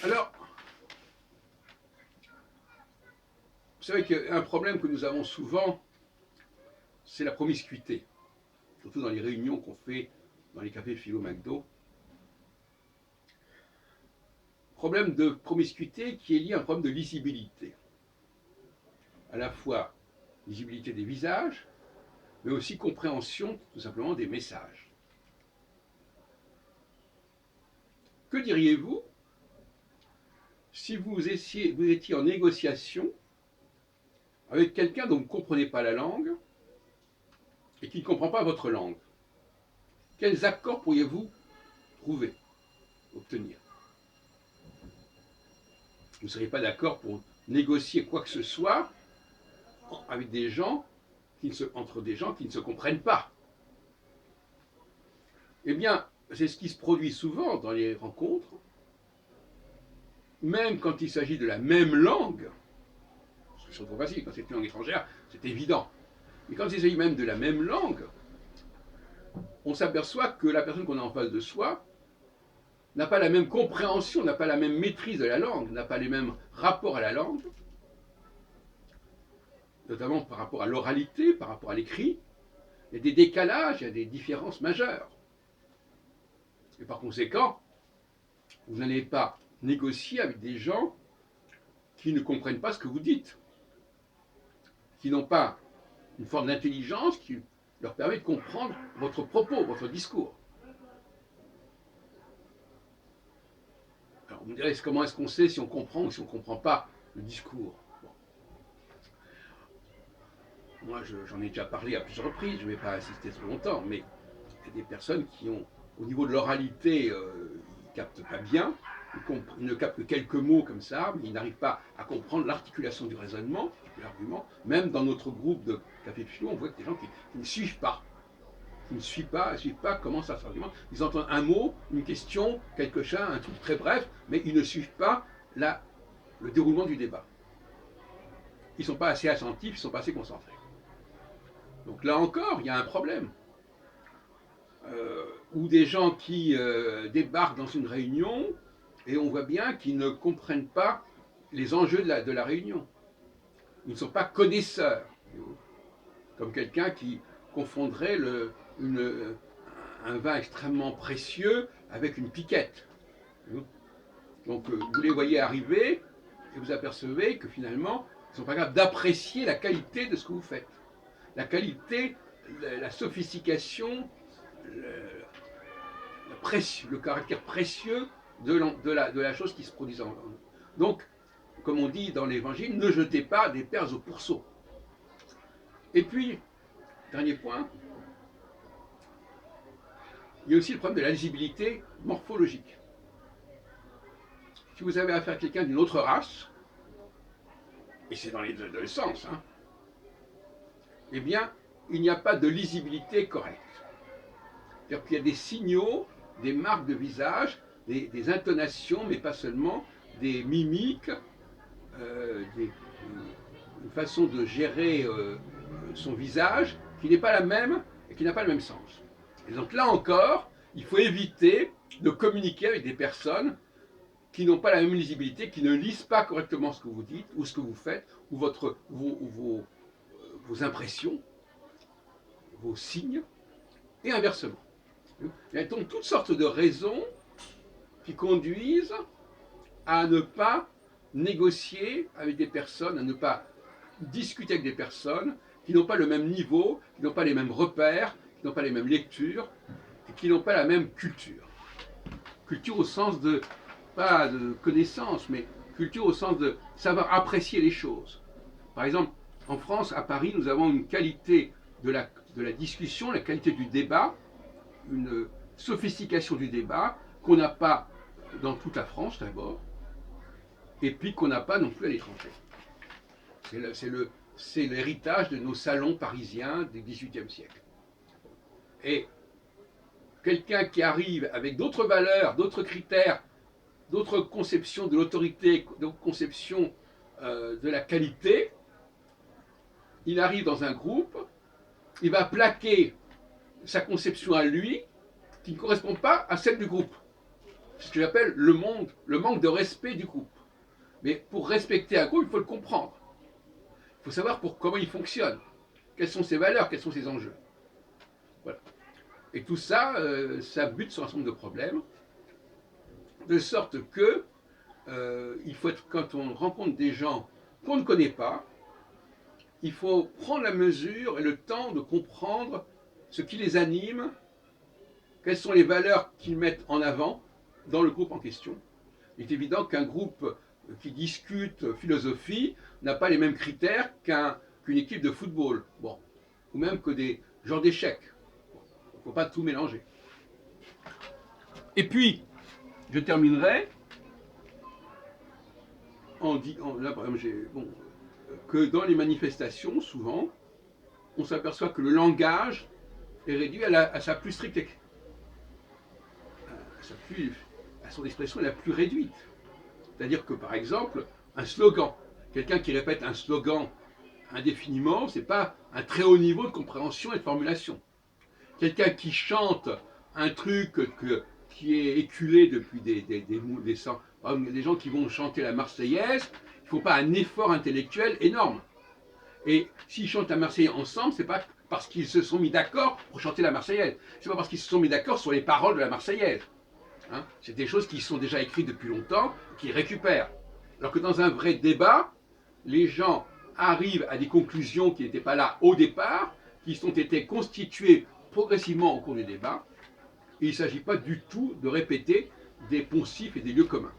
Alors, vous savez qu'un problème que nous avons souvent, c'est la promiscuité. Surtout dans les réunions qu'on fait dans les cafés philo McDo. Problème de promiscuité qui est lié à un problème de lisibilité. À la fois lisibilité des visages, mais aussi compréhension tout simplement des messages. Que diriez-vous si vous étiez en négociation avec quelqu'un dont vous ne comprenez pas la langue et qui ne comprend pas votre langue? Quels accords pourriez-vous trouver, obtenir? Vous ne seriez pas d'accord pour négocier quoi que ce soit avec des gens entre des gens qui ne se comprennent pas. Eh bien, c'est ce qui se produit souvent dans les rencontres, même quand il s'agit de la même langue. C'est trop facile, quand c'est une langue étrangère, c'est évident. Mais quand il s'agit même de la même langue, on s'aperçoit que la personne qu'on a en face de soi n'a pas la même compréhension, n'a pas la même maîtrise de la langue, n'a pas les mêmes rapports à la langue, notamment par rapport à l'oralité, par rapport à l'écrit. Il y a des décalages, il y a des différences majeures. Et par conséquent, vous n'allez pas négocier avec des gens qui ne comprennent pas ce que vous dites, qui n'ont pas une forme d'intelligence qui leur permet de comprendre votre propos, votre discours. Alors vous me direz, comment est-ce qu'on sait si on comprend ou si on ne comprend pas le discours? Bon. Moi, j'en ai déjà parlé à plusieurs reprises, je ne vais pas insister trop longtemps, mais il y a des personnes qui ont, au niveau de l'oralité, ils ne captent pas bien, ils ne captent que quelques mots comme ça, mais ils n'arrivent pas à comprendre l'articulation du raisonnement, de l'argument. Même dans notre groupe de café de philo, on voit que des gens qui ne suivent pas. Ils ne suivent pas comment ça s'argumente. Ils entendent un mot, une question, quelque chose, un truc très bref, mais ils ne suivent pas le déroulement du débat. Ils ne sont pas assez attentifs, ils ne sont pas assez concentrés. Donc là encore, il y a un problème. Ou des gens qui débarquent dans une réunion et on voit bien qu'ils ne comprennent pas les enjeux de la réunion. Ils ne sont pas connaisseurs. Comme quelqu'un qui confondrait un vin extrêmement précieux avec une piquette. Donc vous les voyez arriver et vous apercevez que finalement, ils ne sont pas capables d'apprécier la qualité de ce que vous faites. La qualité, la sophistication, le caractère précieux de la chose qui se produit en nous. Donc, comme on dit dans l'Évangile, ne jetez pas des perles au pourceau. Et puis, dernier point, il y a aussi le problème de la lisibilité morphologique. Si vous avez affaire à quelqu'un d'une autre race, et c'est dans les deux sens, hein, eh bien, il n'y a pas de lisibilité correcte. C'est-à-dire qu'il y a des signaux, des marques de visage, des intonations, mais pas seulement, des mimiques, une façon de gérer son visage qui n'est pas la même et qui n'a pas le même sens. Et donc là encore, il faut éviter de communiquer avec des personnes qui n'ont pas la même lisibilité, qui ne lisent pas correctement ce que vous dites ou ce que vous faites, ou vos impressions, vos signes, et inversement. Il y a donc toutes sortes de raisons qui conduisent à ne pas négocier avec des personnes, à ne pas discuter avec des personnes qui n'ont pas le même niveau, qui n'ont pas les mêmes repères, qui n'ont pas les mêmes lectures, et qui n'ont pas la même culture. Culture au sens de, pas de connaissance, mais culture au sens de savoir apprécier les choses. Par exemple, en France, à Paris, nous avons une qualité de la discussion, la qualité du débat, une sophistication du débat qu'on n'a pas dans toute la France d'abord, et puis qu'on n'a pas non plus à l'étranger. C'est l'héritage de nos salons parisiens du XVIIIe siècle. Et quelqu'un qui arrive avec d'autres valeurs, d'autres critères, d'autres conceptions de l'autorité, d'autres conceptions de la qualité, il arrive dans un groupe, il va plaquer sa conception à lui qui ne correspond pas à celle du groupe. C'est ce que j'appelle le manque de respect du groupe. Mais pour respecter un groupe, il faut le comprendre. Il faut savoir comment il fonctionne. Quelles sont ses valeurs, quels sont ses enjeux. Voilà. Et tout ça, ça bute sur un certain nombre de problèmes. De sorte que, il faut être, quand on rencontre des gens qu'on ne connaît pas, il faut prendre la mesure et le temps de comprendre ce qui les anime, quelles sont les valeurs qu'ils mettent en avant dans le groupe en question. Il est évident qu'un groupe qui discute philosophie n'a pas les mêmes critères qu'une équipe de football, bon, ou même que des genres d'échecs. Il ne faut pas tout mélanger. Et puis, je terminerai en disant, là par exemple, que dans les manifestations, souvent, on s'aperçoit que le langage est réduit à sa plus stricte, à son expression la plus réduite. C'est-à-dire que, par exemple, un slogan, quelqu'un qui répète un slogan indéfiniment, ce n'est pas un très haut niveau de compréhension et de formulation. Quelqu'un qui chante un truc qui est éculé depuis des cent... Des gens qui vont chanter la Marseillaise, il ne faut pas un effort intellectuel énorme. Et s'ils chantent la Marseillaise ensemble, ce n'est pas parce qu'ils se sont mis d'accord pour chanter la Marseillaise. Ce n'est pas parce qu'ils se sont mis d'accord sur les paroles de la Marseillaise. Hein, c'est des choses qui sont déjà écrites depuis longtemps, qui récupèrent. Alors que dans un vrai débat, les gens arrivent à des conclusions qui n'étaient pas là au départ, qui ont été constituées progressivement au cours du débat, et il ne s'agit pas du tout de répéter des poncifs et des lieux communs.